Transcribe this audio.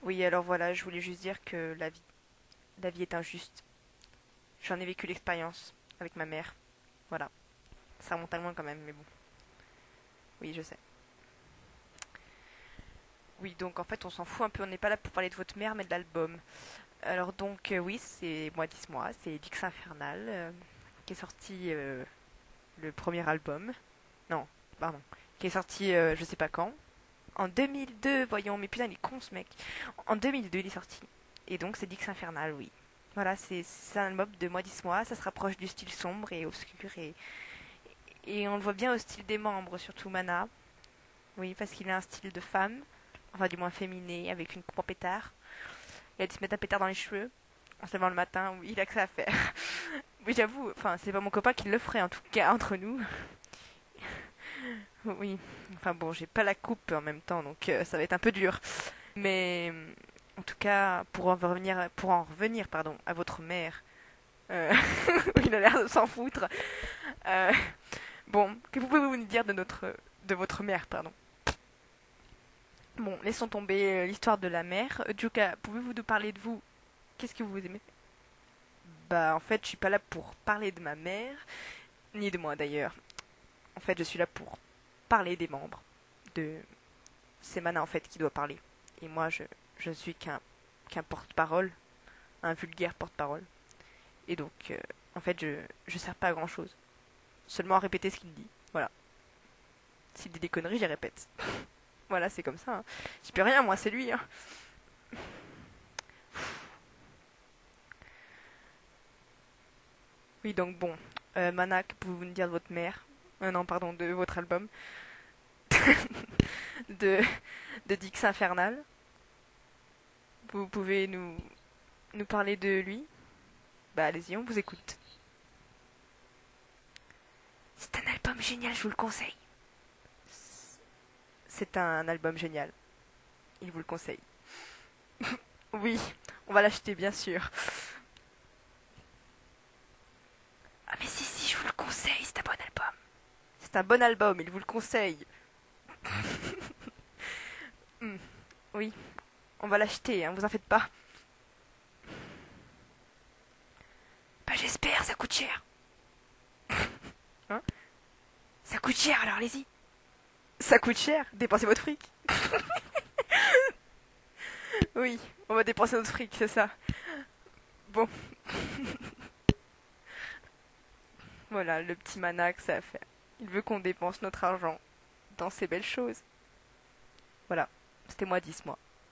Oui, alors voilà, je voulais juste dire que la vie est injuste. J'en ai vécu l'expérience avec ma mère. Voilà. Ça remonte à loin quand même, mais bon. Oui, je sais. Oui, donc en fait, on s'en fout un peu. On n'est pas là pour parler de votre mère, mais de l'album. Alors donc, oui, c'est moi, dis-moi. C'est Dix Infernal qui est sorti le premier album. Non, pardon. Qui est sorti je sais pas quand. En 2002, voyons. Mais putain, il est con ce mec. En 2002, il est sorti. Et donc, c'est Dix Infernal, oui. Voilà, c'est un album de moi, dis-moi. Ça se rapproche du style sombre et obscur. Et on le voit bien au style des membres, surtout Mana. Oui, parce qu'il a un style de femme. Enfin, du moins féminin, avec une coupe en pétard. Il a dû se mettre un pétard dans les cheveux en se levant le matin. Oui, il a que ça à faire. Oui, j'avoue. Enfin, c'est pas mon copain qui le ferait, en tout cas, entre nous. Oui. Enfin bon, j'ai pas la coupe en même temps, donc ça va être un peu dur. Mais en tout cas, pour en revenir, pardon, à votre mère, euh, il a l'air de s'en foutre. Euh, bon, que pouvez-vous nous dire de votre mère, pardon. Bon, laissons tomber l'histoire de la mère. Juka, pouvez-vous nous parler de vous? Qu'est-ce que vous aimez? Bah, en fait, je suis pas là pour parler de ma mère, ni de moi d'ailleurs. En fait, je suis là pour parler des membres. De... C'est Mana en fait qui doit parler. Et moi, je ne suis qu'un porte-parole, un vulgaire porte-parole. Et donc, en fait, je sers pas à grand chose. Seulement à répéter ce qu'il dit. Voilà. S'il dit des conneries, j'y répète. Voilà, c'est comme ça. Hein. J'y peux rien, moi, c'est lui. Hein. Oui, donc bon. Mana, que pouvez-vous nous dire de votre mère? Non, pardon, de votre album. de, de Dix Infernal. Vous pouvez nous parler de lui? Bah, allez-y, on vous écoute. C'est un album génial, je vous le conseille. C'est un album génial. Il vous le conseille. Oui, on va l'acheter, bien sûr. Ah mais si, je vous le conseille, c'est un bon album. C'est un bon album, il vous le conseille. Hmm, oui, on va l'acheter, hein, vous en faites pas. Bah j'espère, ça coûte cher. Hein? Ça coûte cher, alors allez-y. Ça coûte cher, dépensez votre fric. Oui, on va dépenser notre fric, c'est ça. Bon, voilà, le petit mana que ça a fait. Il veut qu'on dépense notre argent dans ces belles choses. Voilà, c'était moi, dis-moi.